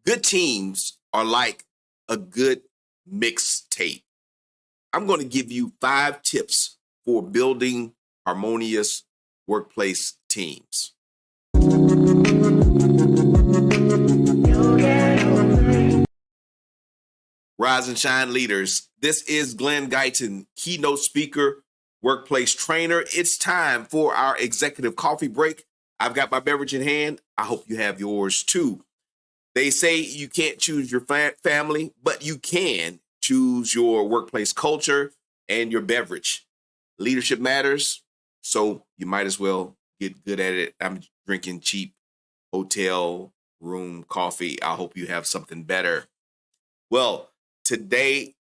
Good teams are like a good mixtape. I'm going to give you 5 tips for building harmonious workplace teams. Rise and shine, leaders. This is Glen Guyton, keynote speaker, workplace trainer. It's time for our executive coffee break. I've got my beverage in hand. I hope you have yours too. They say you can't choose your family, but you can choose your workplace culture and your beverage. Leadership matters, so you might as well get good at it. I'm drinking cheap hotel room coffee. I hope you have something better. Well, today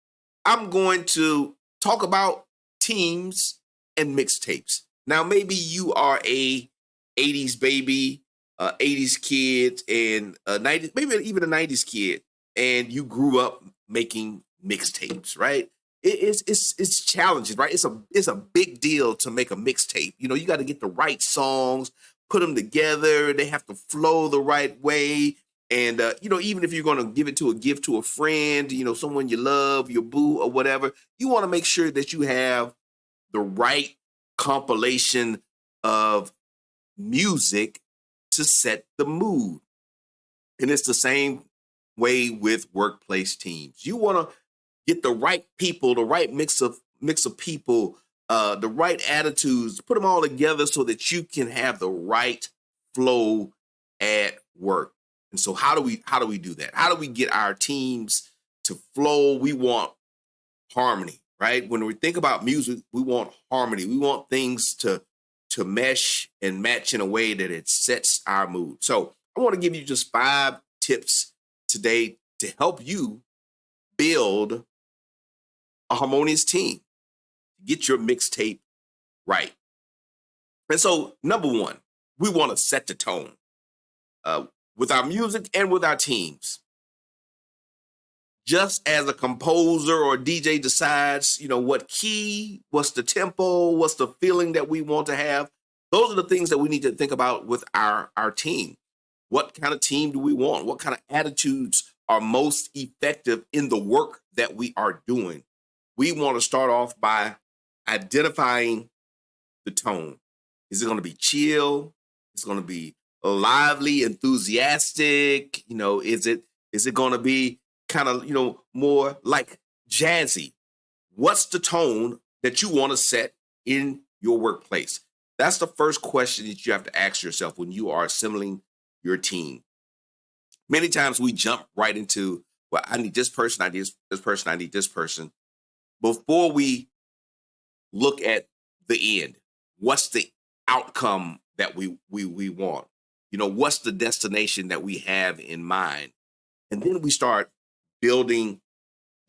I'm going to talk about teams and mixtapes. Now, maybe you are a 80s baby, 80s kid, and 90s, maybe even a 90s kid, and you grew up making mixtapes, right? It's challenging, right? It's a big deal to make a mixtape. You know, you got to get the right songs, put them together. They have to flow the right way. And, even if you're going to give it to a gift to a friend, someone you love, your boo or whatever, you want to make sure that you have the right compilation of music to set the mood. And it's the same way with workplace teams. You want to get the right people, the right mix of people, the right attitudes, put them all together so that you can have the right flow at work. And so how do we do that? How do we get our teams to flow? We want harmony, right? When we think about music, we want harmony. We want things to mesh and match in a way that it sets our mood. So I want to give you just 5 tips today to help you build a harmonious team, get your mixtape right. And so, number 1, we want to set the tone with our music and with our teams. Just as a composer or DJ decides, what key, what's the tempo, what's the feeling that we want to have, those are the things that we need to think about with our team. What kind of team do we want? What kind of attitudes are most effective in the work that we are doing? We want to start off by identifying the tone. Is it going to be chill? Is it going to be lively, enthusiastic? Is it going to be kind of, more like jazzy? What's the tone that you want to set in your workplace? That's the first question that you have to ask yourself when you are assembling your team. Many times we jump right into, well, I need this person, I need this person, I need this person, before we look at the end. What's the outcome that we want? What's the destination that we have in mind? And then we start building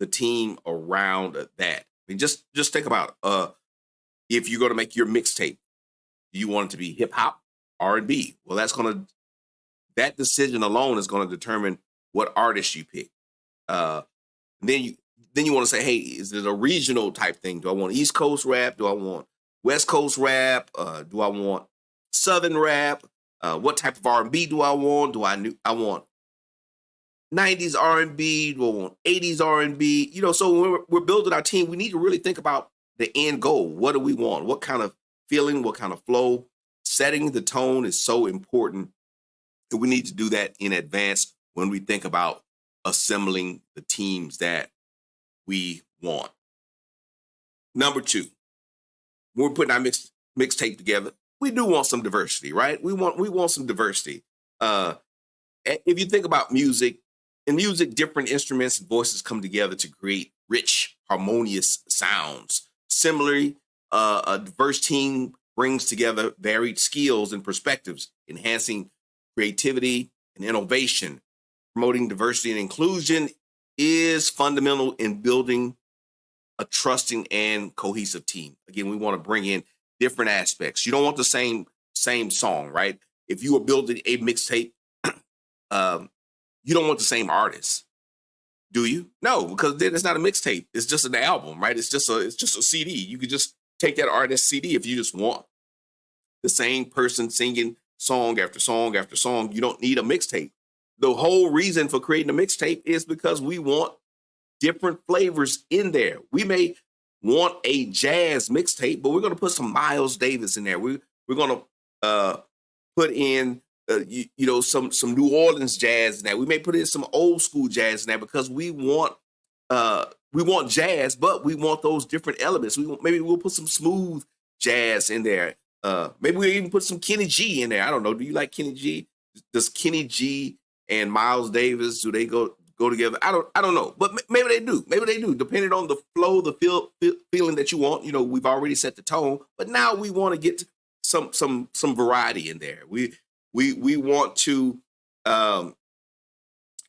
the team around that. I mean, just think about if you're going to make your mixtape, do you want it to be hip hop, R&B? Well, that decision alone is going to determine what artist you pick. Then you want to say, hey, is it a regional type thing? Do I want East Coast rap? Do I want West Coast rap? Do I want Southern rap? What type of R&B do I want? I want 90s R&B? Do I want 80s R&B? So when we're building our team, we need to really think about the end goal. What do we want? What kind of feeling? What kind of flow? Setting the tone is so important. And we need to do that in advance when we think about assembling the teams that we want. Number 2, when we're putting our mixtape together, we do want some diversity, right? We want some diversity. If you think about music, in music, different instruments and voices come together to create rich, harmonious sounds. Similarly, a diverse team brings together varied skills and perspectives, enhancing creativity and innovation. Promoting diversity and inclusion is fundamental in building a trusting and cohesive team. Again, we want to bring in different aspects. You don't want the same song, right? If you are building a mixtape, you don't want the same artist, do you? No, because then it's not a mixtape. It's just an album, right? It's just a CD. You could just take that artist CD if you just want the same person singing song after song after song. You don't need a mixtape. the whole reason for creating a mixtape is because we want different flavors in there. We may want a jazz mixtape, but we're going to put some Miles Davis in there. We're going to put in some New Orleans jazz in there. We may put in some old school jazz in there because we want jazz, but we want those different elements. Maybe we'll put some smooth jazz in there. Maybe we'll even put some Kenny G in there. I don't know. Do you like Kenny G? Does Kenny G and Miles Davis, do they go together? I don't know, but maybe they do. Maybe they do, depending on the flow, the feeling that you want. We've already set the tone, but now we want to get some variety in there. We want to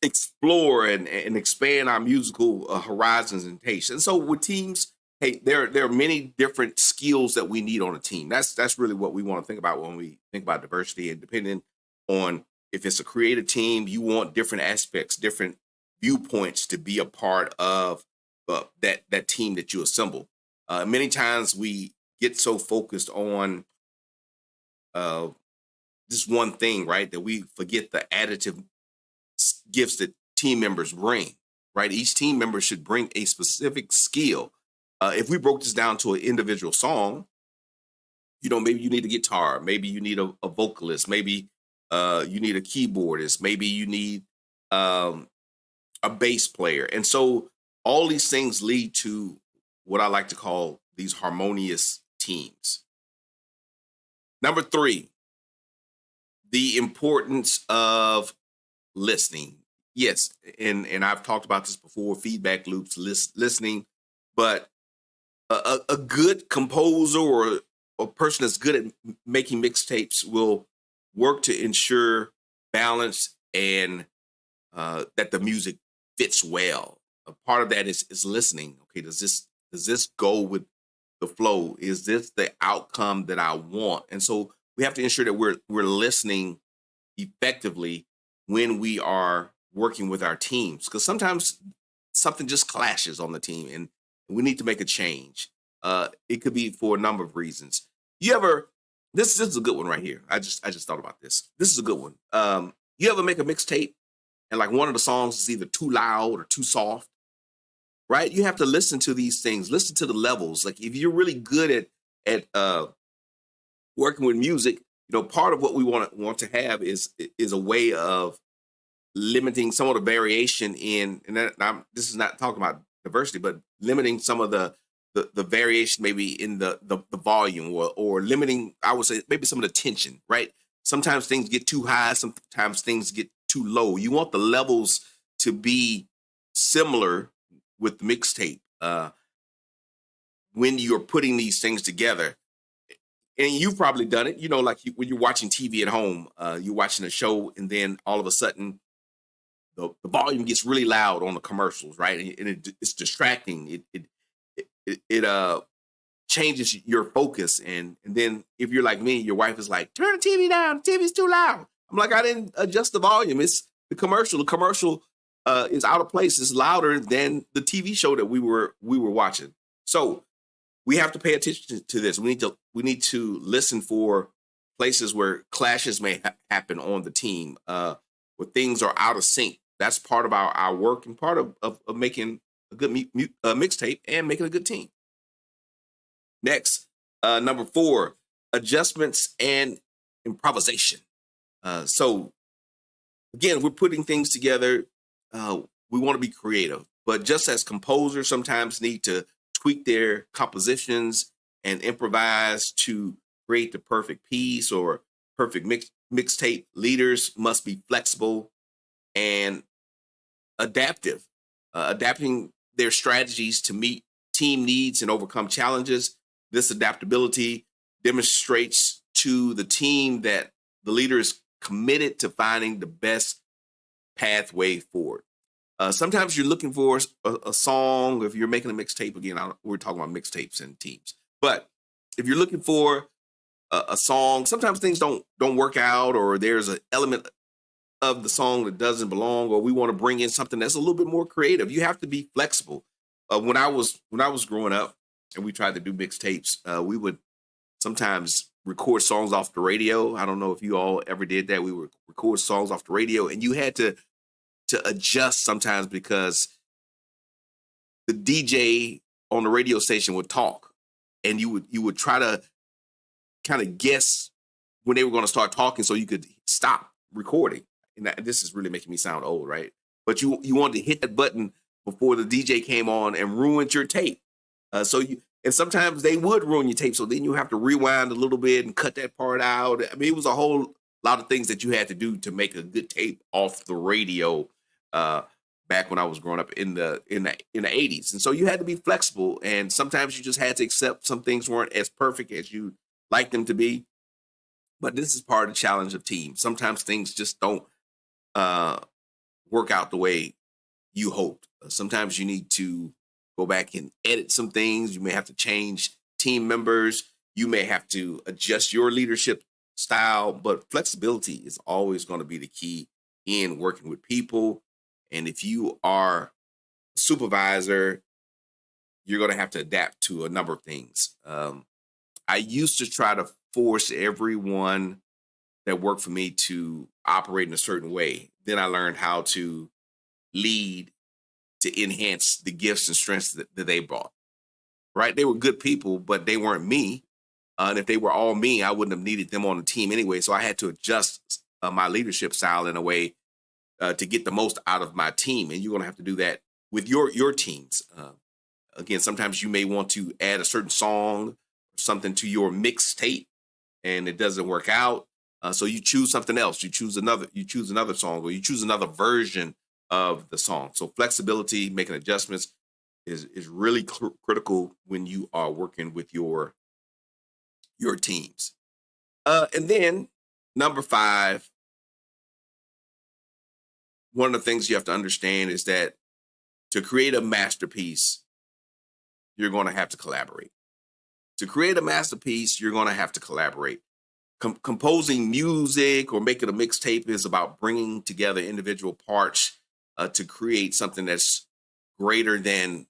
explore and expand our musical horizons and tastes. And so with teams, hey, there are many different skills that we need on a team. That's really what we want to think about when we think about diversity. And depending on if it's a creative team, you want different aspects, different viewpoints to be a part of that team that you assemble. Many times we get so focused on this one thing, right, that we forget the additive gifts that team members bring, right? Each team member should bring a specific skill. If we broke this down to an individual song, maybe you need a guitar, maybe you need a vocalist, maybe you need a keyboardist, maybe you need a bass player. And so all these things lead to what I like to call these harmonious teams. Number 3, the importance of listening. Yes, and I've talked about this before, feedback loops, listening, but a good composer or a person that's good at making mixtapes will work to ensure balance and that the music fits well. A part of that is listening. Okay, does this go with the flow? Is this the outcome that I want? And so we have to ensure that we're listening effectively when we are working with our teams, because sometimes something just clashes on the team and we need to make a change. It could be for a number of reasons. This is a good one right here. I just thought about this. This is a good one. You ever make a mixtape and like one of the songs is either too loud or too soft, right? You have to listen to these things, listen to the levels. Like if you're really good at working with music, part of what we want to have is a way of limiting some of the variation in, and this is not talking about diversity, but limiting some of the variation maybe in the volume or limiting, I would say, maybe some of the tension, right? Sometimes things get too high, sometimes things get too low. You want the levels to be similar with mixtape when you're putting these things together. And you've probably done it, like when you're watching TV at home, you're watching a show and then all of a sudden the volume gets really loud on the commercials, right? And it's distracting. It changes your focus. And then if you're like me, your wife is like, turn the TV down, the TV's too loud. I'm like, I didn't adjust the volume. It's the commercial. The commercial is out of place. It's louder than the TV show that we were watching. So we have to pay attention to this. We need to listen for places where clashes may happen on the team, where things are out of sync. That's part of our work and part of making a good mixtape and making a good team. Next, number 4, adjustments and improvisation. So again, we're putting things together. We want to be creative, but just as composers sometimes need to tweak their compositions and improvise to create the perfect piece or perfect mixtape, leaders must be flexible and adaptive, adapting their strategies to meet team needs and overcome challenges. This adaptability demonstrates to the team that the leader is committed to finding the best pathway forward. Sometimes you're looking for a song. If you're making a mixtape, again, we're talking about mixtapes and teams. But if you're looking for a song, sometimes things don't work out, or there's an element of the song that doesn't belong, or we want to bring in something that's a little bit more creative. You have to be flexible. When I was growing up and we tried to do mixtapes, we would sometimes record songs off the radio. I don't know if you all ever did that. We would record songs off the radio, and you had to adjust sometimes because the DJ on the radio station would talk, and you would try to kind of guess when they were going to start talking so you could stop recording. And this is really making me sound old, right? But you wanted to hit that button before the DJ came on and ruined your tape. And sometimes they would ruin your tape. So then you have to rewind a little bit and cut that part out. I mean, it was a whole lot of things that you had to do to make a good tape off the radio back when I was growing up in the 80s. And so you had to be flexible. And sometimes you just had to accept some things weren't as perfect as you like them to be. But this is part of the challenge of teams. Sometimes things just don't work out the way you hoped. Sometimes you need to go back and edit some things. You may have to change team members. You may have to adjust your leadership style, but flexibility is always going to be the key in working with people. And if you are a supervisor, you're going to have to adapt to a number of things. I used to try to force everyone that worked for me to operate in a certain way. Then I learned how to lead to enhance the gifts and strengths that they brought, right? They were good people, but they weren't me. And if they were all me, I wouldn't have needed them on the team anyway. So I had to adjust my leadership style in a way to get the most out of my team. And you're going to have to do that with your teams. Again, sometimes you may want to add a certain song or something to your mixtape and it doesn't work out. So you choose something else. You choose another song, or you choose another version of the song. So flexibility, making adjustments is really critical when you are working with your teams. And then number 5, one of the things you have to understand is that to create a masterpiece, you're going to have to collaborate. To create a masterpiece, you're going to have to collaborate. Composing music or making a mixtape is about bringing together individual parts to create something that's greater than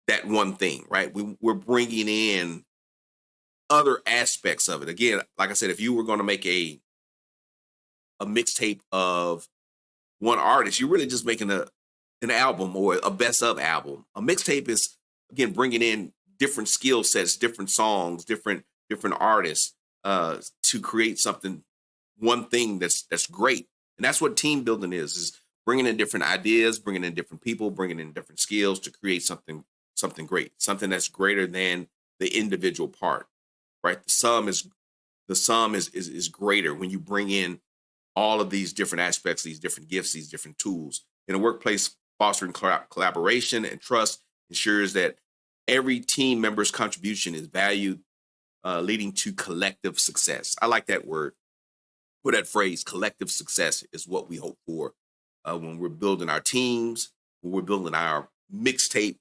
that one thing, right? We're bringing in other aspects of it. Again, like I said, if you were going to make a mixtape of one artist, you're really just making an album or a best of album. A mixtape is, again, bringing in different skill sets, different songs, different artists to create something, one thing that's great. And that's what team building is bringing in different ideas, bringing in different people, bringing in different skills to create something great, something that's greater than the individual part, right? The sum is greater when you bring in all of these different aspects, these different gifts, these different tools. In a workplace, fostering collaboration and trust ensures that every team member's contribution is valued, leading to collective success. I like that word, or that phrase. Collective success is what we hope for when we're building our teams, when we're building our mixtape.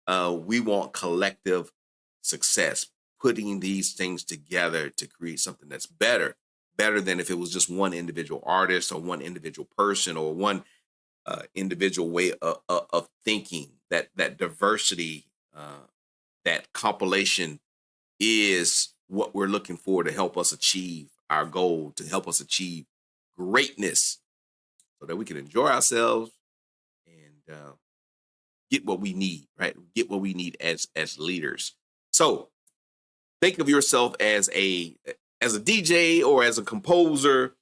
We want collective success, putting these things together to create something that's better than if it was just one individual artist or one individual person or one individual way of thinking. That diversity, that compilation is what we're looking for to help us achieve our goal, to help us achieve greatness so that we can enjoy ourselves and get what we need, right? Get what we need as leaders. So think of yourself as a DJ or as a composer.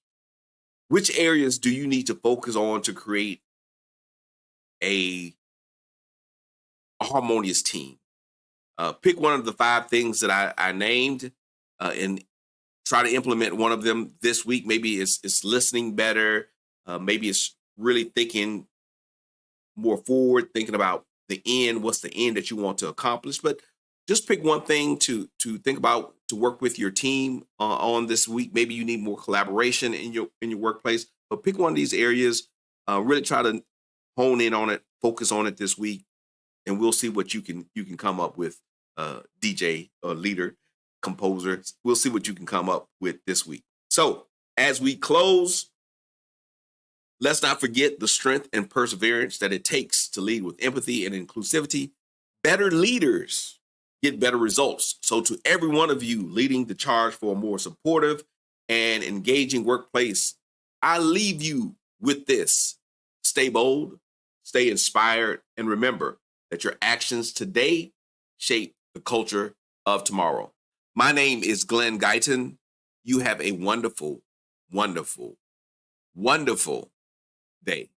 Which areas do you need to focus on to create a harmonious team? Pick one of the 5 things that I named and try to implement one of them this week. Maybe it's listening better. Maybe it's really thinking more forward, thinking about the end. What's the end that you want to accomplish? But just pick one thing to think about, to work with your team on this week. Maybe you need more collaboration in your workplace, but pick one of these areas. Really try to hone in on it, focus on it this week, and we'll see what you can come up with. DJ or leader, composer. We'll see what you can come up with this week. So as we close, let's not forget the strength and perseverance that it takes to lead with empathy and inclusivity. Better leaders get better results. So to every one of you leading the charge for a more supportive and engaging workplace, I leave you with this. Stay bold, stay inspired, and remember that your actions today shape the culture of tomorrow. My name is Glen Guyton. You have a wonderful, wonderful, wonderful day.